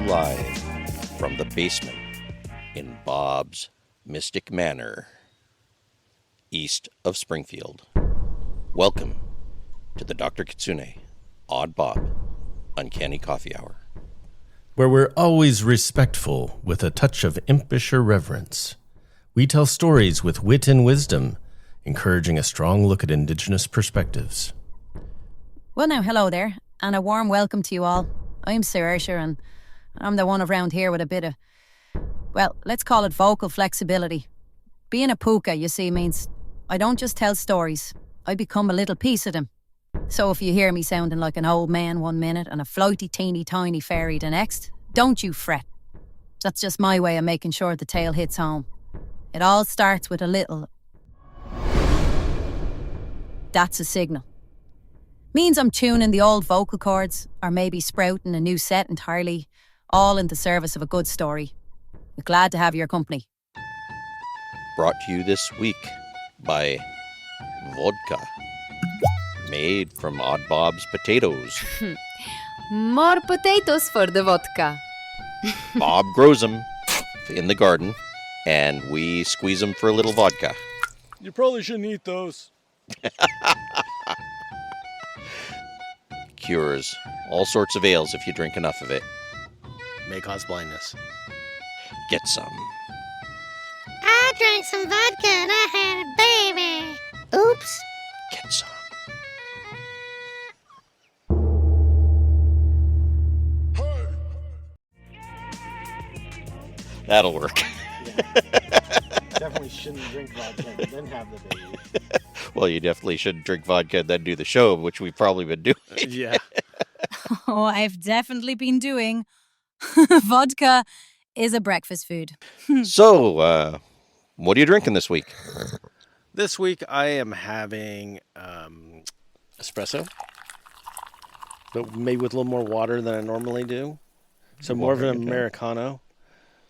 live from the basement in Bob's Mystic Manor, east of Springfield. Welcome to the Dr. Kitsune, Odd Bob, Uncanny Coffee Hour, where we're always respectful with a touch of impish irreverence. We tell stories with wit and wisdom, encouraging a strong look at Indigenous perspectives. Well now, hello there, and a warm welcome to you all. I'm Saoirse, and I'm the one around here with a bit of, well, let's call it vocal flexibility. Being a puka, you see, means I don't just tell stories, I become a little piece of them. So if you hear me sounding like an old man one minute and a floaty teeny tiny fairy the next, don't you fret. That's just my way of making sure the tale hits home. It all starts with a little. That's a signal. Means I'm tuning the old vocal cords, or maybe sprouting a new set entirely, all in the service of a good story. We're glad to have your company. brought to you this week by Vodka, made from Odd Bob's potatoes. More potatoes for the vodka. Bob grows them in the garden, and we squeeze them for a little vodka. You probably shouldn't eat those. Cures all sorts of ails if you drink enough of it. May cause blindness. Get some. I drank some vodka and I had a baby. Oops. Get some. That'll work. Definitely shouldn't drink vodka and then have the baby. Well, you definitely shouldn't drink vodka and then do the show, which we've probably been doing. Yeah. Oh, I've definitely been doing. Vodka is a breakfast food. So, what are you drinking this week? This week I am having espresso, but maybe with a little more water than I normally do. So more of an Americano.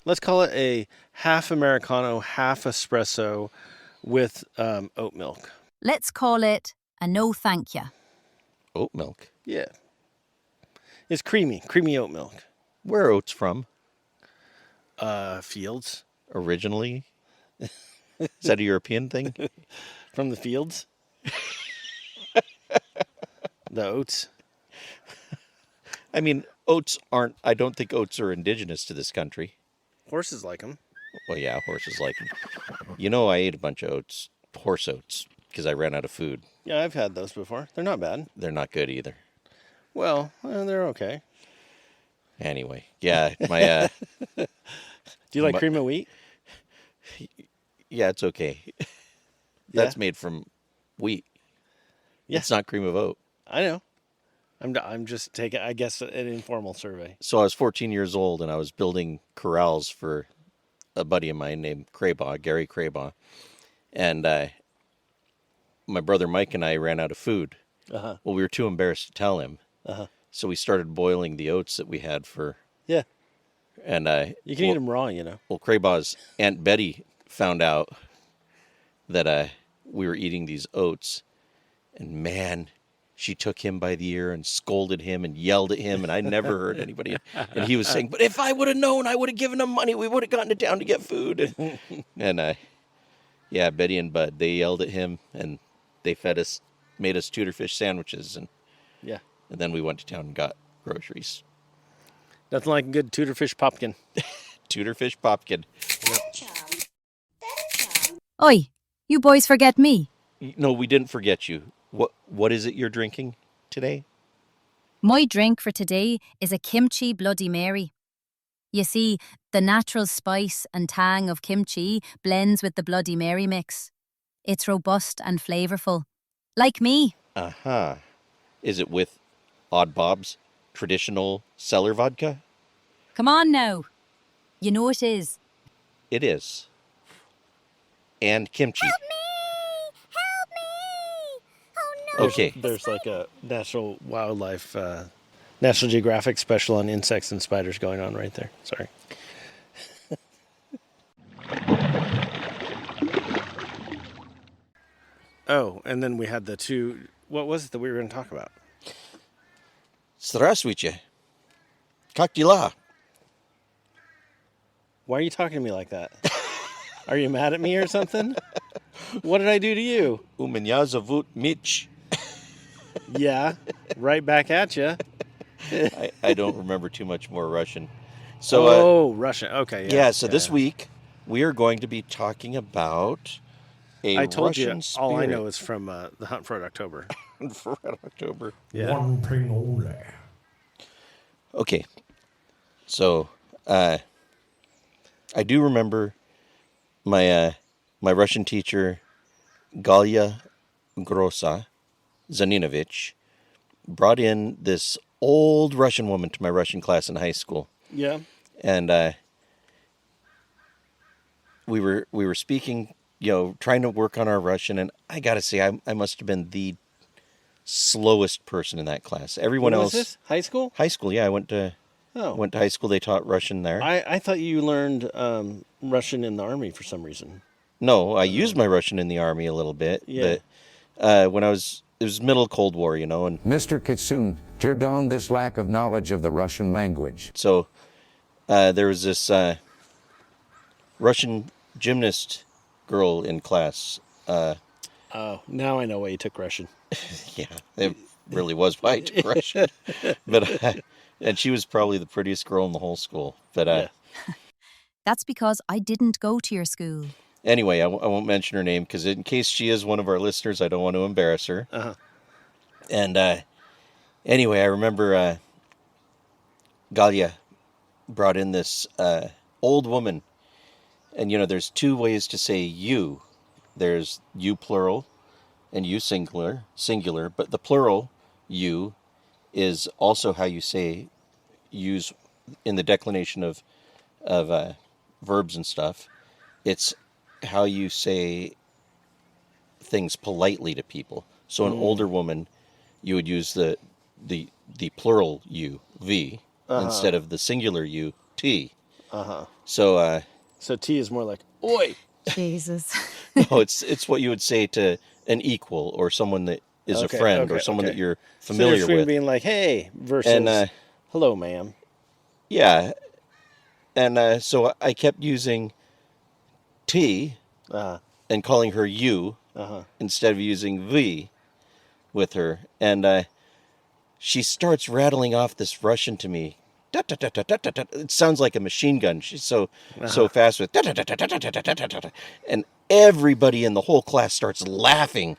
Let's call it a half Americano, half espresso with oat milk. Let's call it a no thank ya. Oat milk. Yeah. It's creamy oat milk. Where are oats from? Fields. Originally? Is that a European thing? From the fields. The oats. I mean, I don't think oats are indigenous to this country. Horses like them. Well, yeah, horses like them. You know, I ate a bunch of oats, horse oats, because I ran out of food. Yeah, I've had those before. They're not bad. They're not good either. Well, they're okay. Anyway, yeah, my... Do you like cream of wheat? Yeah, it's okay. That's made from wheat. Yeah. It's not cream of oat. I know. I'm just taking, I guess, an informal survey. So I was 14 years old, and I was building corrals for a buddy of mine named Gary Craybaugh. And my brother Mike and I ran out of food. Uh-huh. Well, we were too embarrassed to tell him. Uh-huh. So we started boiling the oats that we had for... Yeah. And you can eat them raw, you know. Well, Craybaugh's Aunt Betty found out that we were eating these oats. And man... She took him by the ear and scolded him and yelled at him, and I never heard anybody. And he was saying, but if I would have known, I would have given him money. We would have gone to town to get food. And yeah, Betty and Bud, they yelled at him, and they fed us, made us tuna fish sandwiches. And then we went to town and got groceries. Nothing like a good tuna fish popkin. Tuna fish popkin. Oi, you boys forget me. No, we didn't forget you. What is it you're drinking today? My drink for today is a kimchi Bloody Mary. You see, the natural spice and tang of kimchi blends with the Bloody Mary mix. It's robust and flavourful. Like me. Uh-huh. Is it with Odd Bob's traditional cellar vodka? Come on now. You know it is. It is. And kimchi. Okay. There's like a National Wildlife, National Geographic special on insects and spiders going on right there. Sorry. Oh, and then we had the two. What was it that we were going to talk about? Здравствуйте. Как дела? Why are you talking to me like that? Are you mad at me or something? What did I do to you? U меня зовут Mitch. Yeah, right back at you. I don't remember too much more Russian. So, Russian. Okay, yeah. So this week we are going to be talking about a I told Russian you spirit. all I know is from The Hunt for Red October. For Red October. Yeah. One thing only. Okay. So, I do remember my my Russian teacher, Galya Grossa Zaninovich, brought in this old Russian woman to my Russian class in high school. Yeah. And we were speaking, trying to work on our Russian, and I gotta say, I must have been the slowest person in that class. Everyone When else, was this? High school? high school, yeah, I went to high school. They taught Russian there. I thought you learned Russian in the Army for some reason. No, I used my Russian in the Army a little bit, Yeah. but when it was middle Cold War, and Mr. Kitsune, tear down this lack of knowledge of the Russian language. so there was this Russian gymnast girl in class. Oh, now I know why you took Russian. Yeah, it really was why I took Russian. But and she was probably the prettiest girl in the whole school. But Yeah. That's because I didn't go to your school. anyway, I won't mention her name because in case she is one of our listeners, I don't want to embarrass her. Uh-huh. And anyway, I remember Galia brought in this old woman. And, there's two ways to say you. There's you plural and you singular. But the plural, you, is also how you use in the declination of verbs and stuff. It's how you say things politely to people. So an older woman, you would use the plural you, v, instead of the singular you, t. So So T is more like, oi. Jesus. no, it's what you would say to an equal or someone that is a friend or someone that you're So familiar between with. being like, hey, versus, And hello, ma'am. yeah, and so I kept using T and calling her you instead of using V with her. And she starts rattling off this Russian to me. It sounds like a machine gun. She's so fast with and everybody in the whole class starts laughing.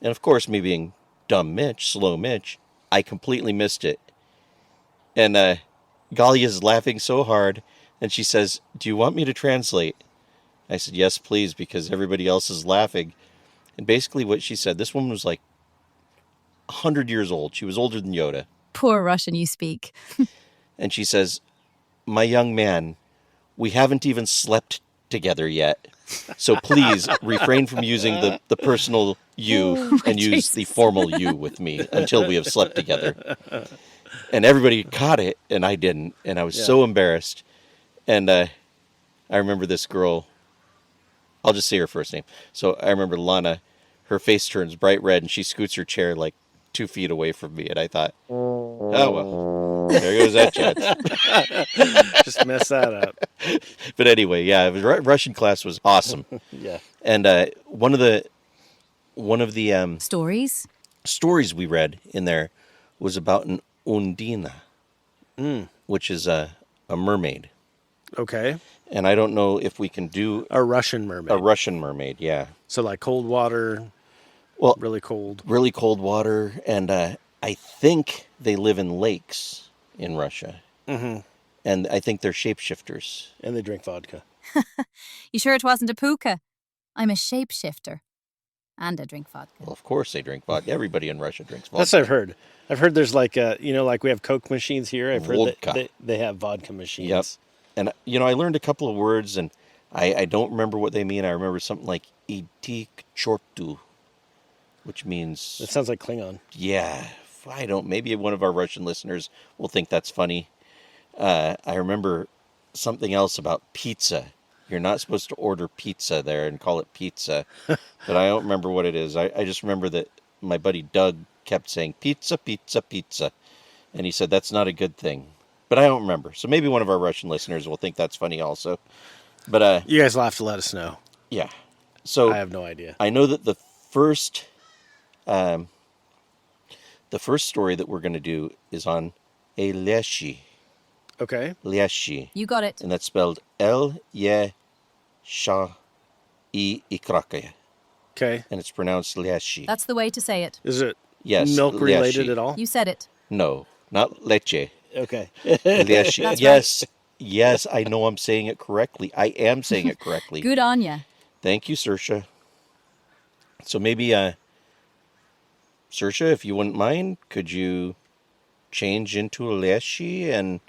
And of course, me being dumb Mitch, slow Mitch, I completely missed it. And Galia's laughing so hard, and she says, "Do you want me to translate?" I said, "Yes, please," because everybody else is laughing. And basically what she said, this woman was like 100 years old. She was older than Yoda. Poor Russian you speak. And she says, "My young man, we haven't even slept together yet. So please refrain from using the personal you and use the formal you with me until we have slept together." And everybody caught it, and I didn't. And I was so embarrassed. And I remember this girl, I'll just say her first name. So I remember Lana, her face turns bright red, and she scoots her chair like 2 feet away from me. And I thought, oh, well, there goes that chance. Just mess that up. But anyway, yeah, Russian class was awesome. Yeah. And one of the Stories? stories we read in there was about an Undina, which is a mermaid. Okay. And I don't know if we can do A Russian mermaid. a Russian mermaid. Yeah, So like cold water, well, really cold. really cold water, and I think they live in lakes in Russia. Mm-hmm. And I think they're shapeshifters. And they drink vodka. You sure it wasn't a puka? I'm a shapeshifter. And I drink vodka. Well, of course they drink vodka. Everybody in Russia drinks vodka. That's what I've heard. I've heard theard like like we have Coke machines here. I've heard Vodka. that they have vodka machines. Yep. And, I learned a couple of words, and I don't remember what they mean. I remember something like itik chortu, which means, That sounds like Klingon. yeah, I don't, maybe one of our Russian listeners will think that's funny. I remember something else about pizza. You're not supposed to order pizza there and call it pizza. But I don't remember what it is. I just remember that my buddy Doug kept saying pizza, pizza, pizza. And he said, that's not a good thing. But I don't remember. So maybe one of our Russian listeners will think that's funny also. But You guys will have to let us know. yeah. So I have no idea. I know that the first story that we're going to do is on a Leshy. Okay. Leshy. You got it. And that's spelled L-Y-Sh-I-I-Krakaya. Okay. And it's pronounced Leshy. That's the way to say it. Is it Yes, milk related Leshy. at all? You said it. No, not leche. Okay. Leshy. That's Yes. Yes, I know I'm saying it correctly. I am saying it correctly. Good on ya. Thank you, Saoirse. So maybe, Saoirse, if you wouldn't mind, could you change into a Leshy and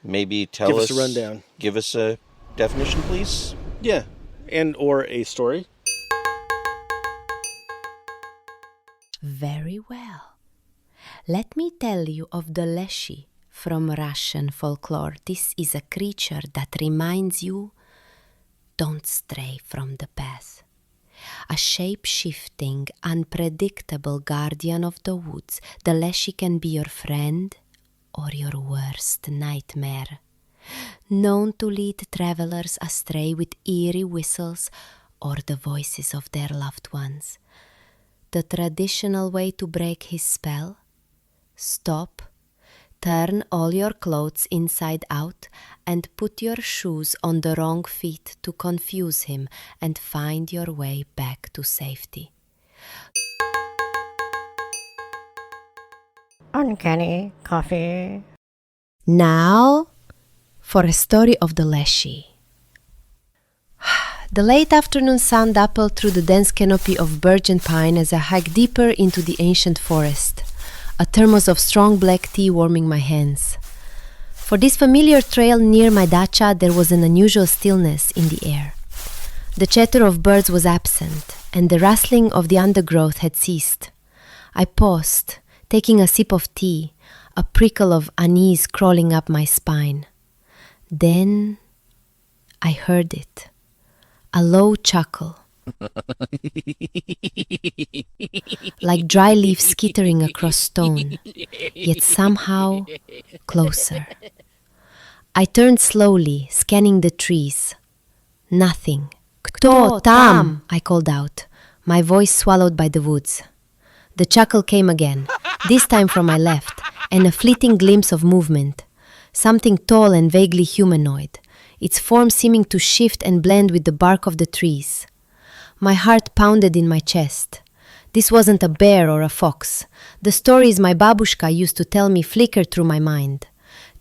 maybe Give us a rundown. Give us a definition, please? Yeah. And or a story. Very well. Let me tell you of the Leshy from Russian folklore. This is a creature that reminds you, don't stray from the path. A shape-shifting, unpredictable guardian of the woods, the Leshy can be your friend or your worst nightmare. Known to lead travelers astray with eerie whistles or the voices of their loved ones. The traditional way to break his spell? Stop, turn all your clothes inside out and put your shoes on the wrong feet to confuse him and find your way back to safety. Uncanny coffee. Now, for a story of the Leshy. The late afternoon sun dappled through the dense canopy of birch and pine as I hiked deeper into the ancient forest, a thermos of strong black tea warming my hands. For this familiar trail near my dacha, there was an unusual stillness in the air. The chatter of birds was absent, and the rustling of the undergrowth had ceased. I paused, taking a sip of tea, a prickle of unease crawling up my spine. Then I heard it. A low chuckle, like dry leaves skittering across stone, yet somehow closer. I turned slowly, scanning the trees. Nothing. "Kto tam?" I called out, my voice swallowed by the woods. The chuckle came again, this time from my left, and a fleeting glimpse of movement. Something tall and vaguely humanoid, its form seeming to shift and blend with the bark of the trees. My heart pounded in my chest. This wasn't a bear or a fox. The stories my babushka used to tell me flickered through my mind.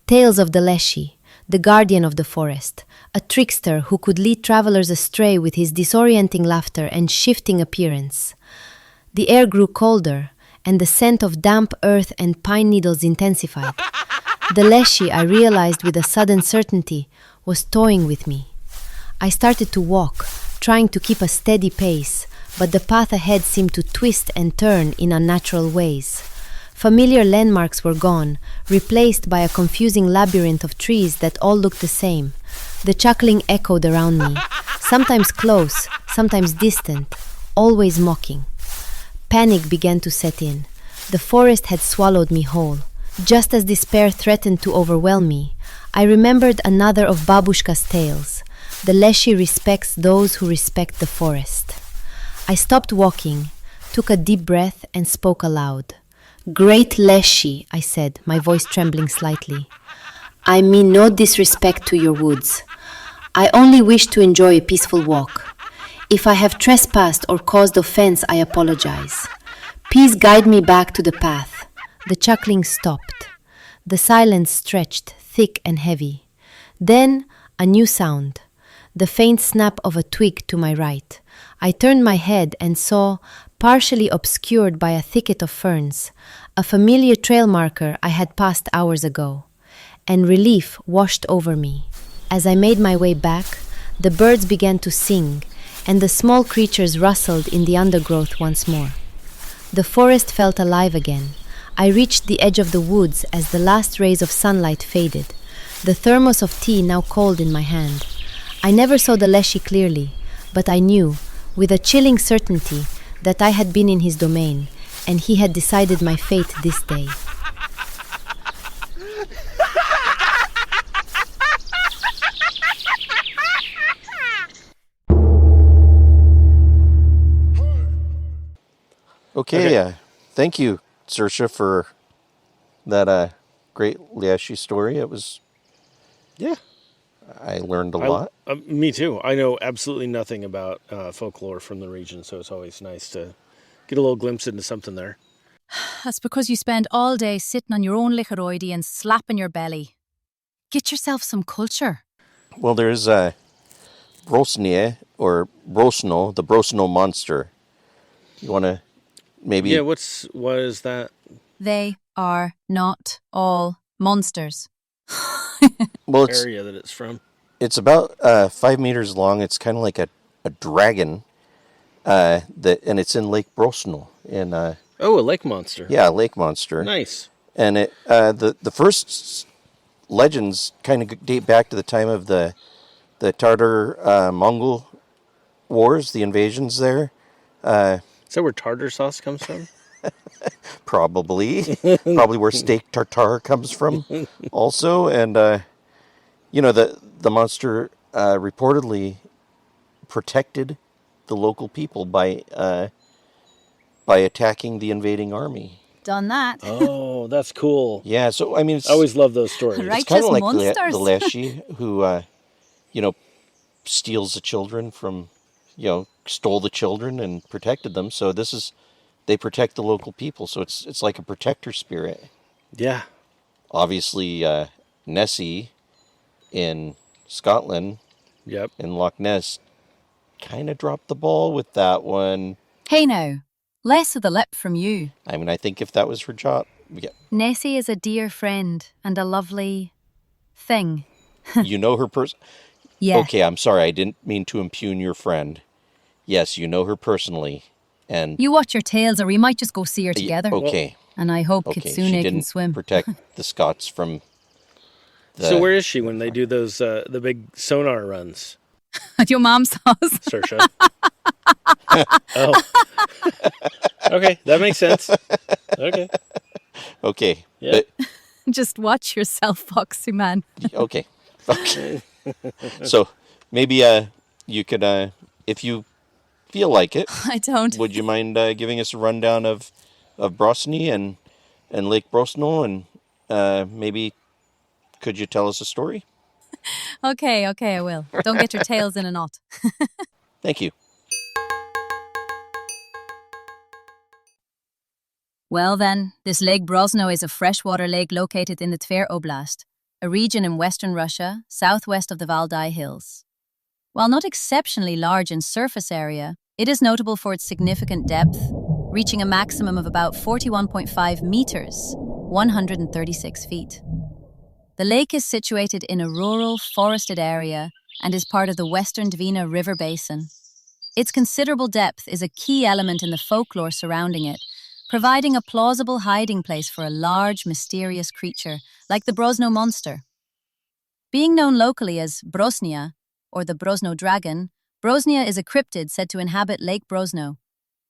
Tales of the Leshy, the guardian of the forest, a trickster who could lead travelers astray with his disorienting laughter and shifting appearance. The air grew colder, and the scent of damp earth and pine needles intensified. The Leshy, I realized with a sudden certainty, was toying with me. I started to walk, trying to keep a steady pace, but the path ahead seemed to twist and turn in unnatural ways. Familiar landmarks were gone, replaced by a confusing labyrinth of trees that all looked the same. The chuckling echoed around me, sometimes close, sometimes distant, always mocking. Panic began to set in. The forest had swallowed me whole. Just as despair threatened to overwhelm me, I remembered another of Babushka's tales. The Leshy respects those who respect the forest. I stopped walking, took a deep breath, and spoke aloud. "Great Leshy," I said, my voice trembling slightly. "I mean no disrespect to your woods. I only wish to enjoy a peaceful walk. If I have trespassed or caused offense, I apologize. Please guide me back to the path." The chuckling stopped. The silence stretched, thick and heavy. Then a new sound, the faint snap of a twig to my right. I turned my head and saw, partially obscured by a thicket of ferns, a familiar trail marker I had passed hours ago. And relief washed over me. As I made my way back, the birds began to sing, and the small creatures rustled in the undergrowth once more. The forest felt alive again. I reached the edge of the woods as the last rays of sunlight faded, the thermos of tea now cold in my hand. I never saw the Leshy clearly, but I knew, with a chilling certainty, that I had been in his domain, and he had decided my fate this day. Okay. Thank you, Saoirse, for that great Leshy story. It was. Yeah. I learned a lot. Me too. I know absolutely nothing about folklore from the region, so it's always nice to get a little glimpse into something there. That's because you spend all day sitting on your own liquoroidy and slapping your belly. Get yourself some culture. Well, there's Brosnie, or Brosno, the Brosno monster. You want to maybe... Yeah, what is that? They are not all monsters. Well, it's Area that it's from. It's about 5 meters long. It's kind of like a dragon, and it's in Lake Brosno. A lake monster. Yeah, a lake monster. Nice. And the first legends kind of date back to the time of the Tartar Mongol wars, the invasions there. Is that where tartar sauce comes from? Probably where steak tartare comes from, also. And the monster reportedly protected the local people by attacking the invading army. Done that. Oh, that's cool. Yeah, so I mean, I always love those stories. Right. it's kind of like monsters. the Leshy who, steals the children from, stole the children and protected them. So they protect the local people. So it's like a protector spirit. Yeah. Obviously, Nessie in Scotland, Yep, in Loch Ness, kind of dropped the ball with that one. Hey now, less of the lip from you. I mean, I think if that was her job, yeah. Nessie is a dear friend and a lovely thing. You know her person. Yeah. Okay, I'm sorry, I didn't mean to impugn your friend. Yes, you know her personally, and You watch your tails or we might just go see her together. okay, And I hope okay, Kitsune she can didn't swim. protect the Scots from. So where is she when they do those the big sonar runs? At your mom's house. Saoirse. Oh. Okay, that makes sense. Okay. Okay, Yeah. Just watch yourself, Foxy man. okay. So maybe you could, if you feel like it, I don't. would you mind giving us a rundown of Brosny and Lake Brosno, and maybe could you tell us a story? Okay, I will. Don't get your tails in a knot. Thank you. Well then, this Lake Brosno is a freshwater lake located in the Tver Oblast, a region in western Russia, southwest of the Valdai Hills. While not exceptionally large in surface area, it is notable for its significant depth, reaching a maximum of about 41.5 meters, 136 feet. The lake is situated in a rural, forested area and is part of the Western Dvina River Basin. Its considerable depth is a key element in the folklore surrounding it, providing a plausible hiding place for a large, mysterious creature like the Brosno monster. Being known locally as Brosnia, or the Brosno dragon, Brosnia is a cryptid said to inhabit Lake Brosno.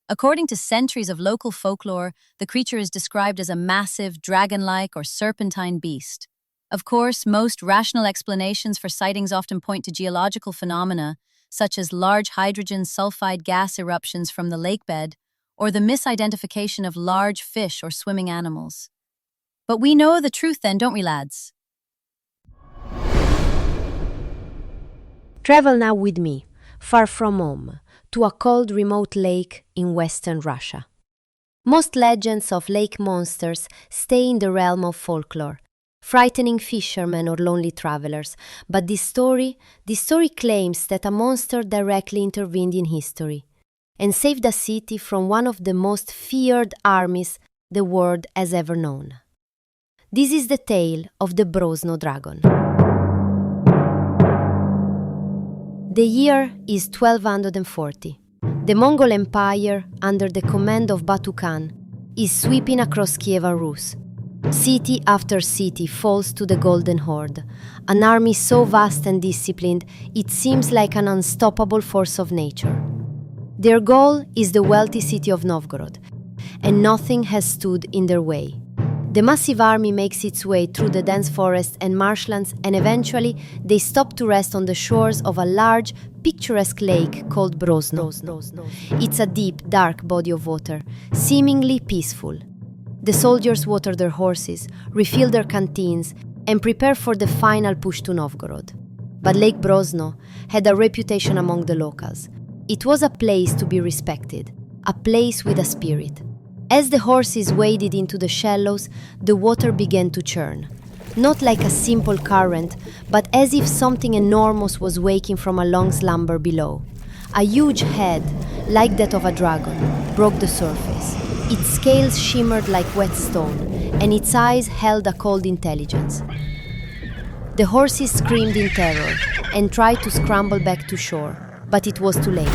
According to centuries of local folklore, the creature is described as a massive, dragon-like or serpentine beast. Of course, most rational explanations for sightings often point to geological phenomena, such as large hydrogen sulfide gas eruptions from the lakebed, or the misidentification of large fish or swimming animals. But we know the truth then, don't we, lads? Travel now with me, far from home, to a cold remote lake in western Russia. Most legends of lake monsters stay in the realm of folklore, frightening fishermen or lonely travelers, but this story claims that a monster directly intervened in history and saved a city from one of the most feared armies the world has ever known. This is the tale of the Brosno dragon. The year is 1240. The Mongol Empire, under the command of Batu Khan, is sweeping across Kievan Rus. City after city falls to the Golden Horde, an army so vast and disciplined it seems like an unstoppable force of nature. Their goal is the wealthy city of Novgorod, and nothing has stood in their way. The massive army makes its way through the dense forest and marshlands, and eventually they stop to rest on the shores of a large, picturesque lake called Brosno. It's a deep, dark body of water, seemingly peaceful. The soldiers water their horses, refill their canteens, and prepare for the final push to Novgorod. But Lake Brosno had a reputation among the locals. It was a place to be respected, a place with a spirit. As the horses waded into the shallows, the water began to churn. Not like a simple current, but as if something enormous was waking from a long slumber below. A huge head, like that of a dragon, broke the surface. Its scales shimmered like wet stone, and its eyes held a cold intelligence. The horses screamed in terror and tried to scramble back to shore, but it was too late.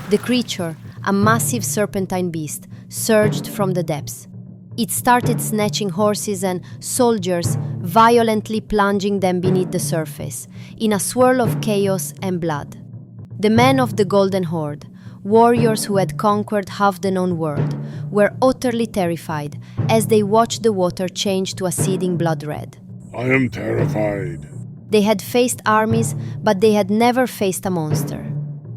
The creature, a massive serpentine beast, surged from the depths. It started snatching horses and soldiers, violently plunging them beneath the surface, in a swirl of chaos and blood. The men of the Golden Horde, warriors who had conquered half the known world, were utterly terrified as they watched the water change to a seething blood red. I am terrified. They had faced armies, but they had never faced a monster.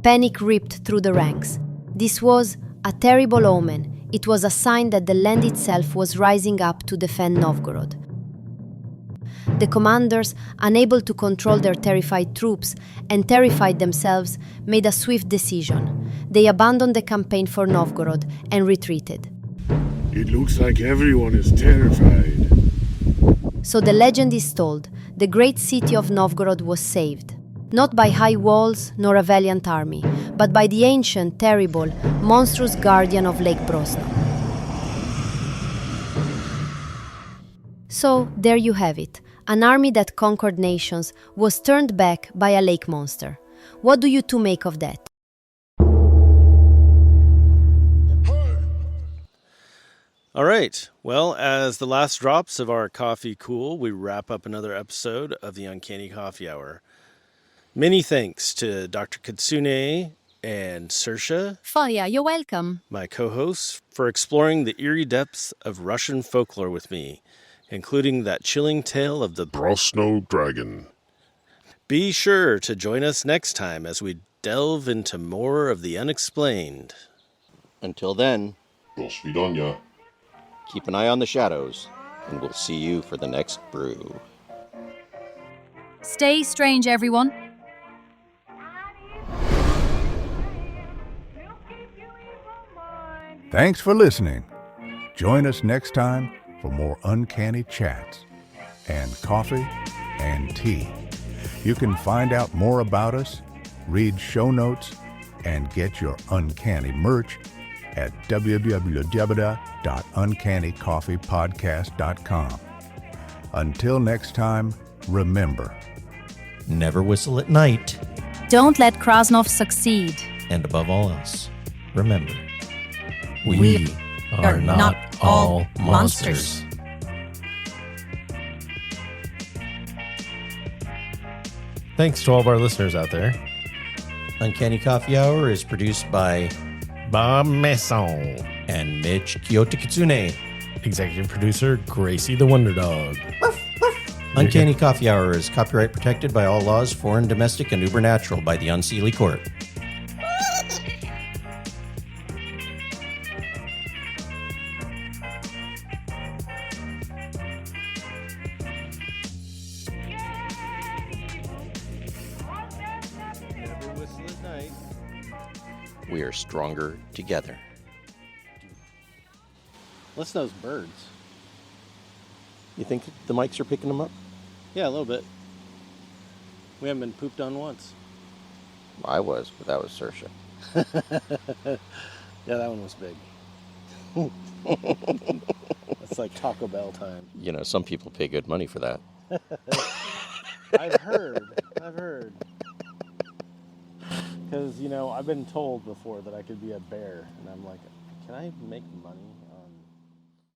Panic ripped through the ranks. This was a terrible omen. It was a sign that the land itself was rising up to defend Novgorod. The commanders, unable to control their terrified troops and terrified themselves, made a swift decision. They abandoned the campaign for Novgorod and retreated. It looks like everyone is terrified. So the legend is told, the great city of Novgorod was saved. Not by high walls nor a valiant army, but by the ancient, terrible, monstrous guardian of Lake Brosno. So, there you have it. An army that conquered nations was turned back by a lake monster. What do you two make of that? All right. Well, as the last drops of our coffee cool, we wrap up another episode of the Uncanny Coffee Hour. Many thanks to Dr. Kitsune and Saoirse, Faya, you're welcome. my co-hosts, for exploring the eerie depths of Russian folklore with me, including that chilling tale of the Brosno Dragon. Be sure to join us next time as we delve into more of the unexplained. Until then, До свидания. keep an eye on the shadows, and we'll see you for the next brew. Stay strange, everyone. Thanks for listening. Join us next time for more uncanny chats and coffee and tea. You can find out more about us, read show notes, and get your uncanny merch at www.uncannycoffeepodcast.com. Until next time, remember, Never whistle at night, Don't let Krasnov succeed. and above all else, remember, We are not all monsters. Thanks to all of our listeners out there. Uncanny Coffee Hour is produced by Bob Messon. and Mitch Kyoto Kitsune. Executive producer, Gracie the Wonder Dog. Uncanny Coffee Hour is copyright protected by all laws, foreign, domestic, and ubernatural by the Unseelie Court. Never whistle at night. We are stronger together. Listen to those birds. You think the mics are picking them up? Yeah, a little bit. We haven't been pooped on once. I was, but that was Saoirse. Yeah, that one was big. That's like Taco Bell time. You know, some people pay good money for that. I've heard. Because, I've been told before that I could be a bear. And I'm like, can I make money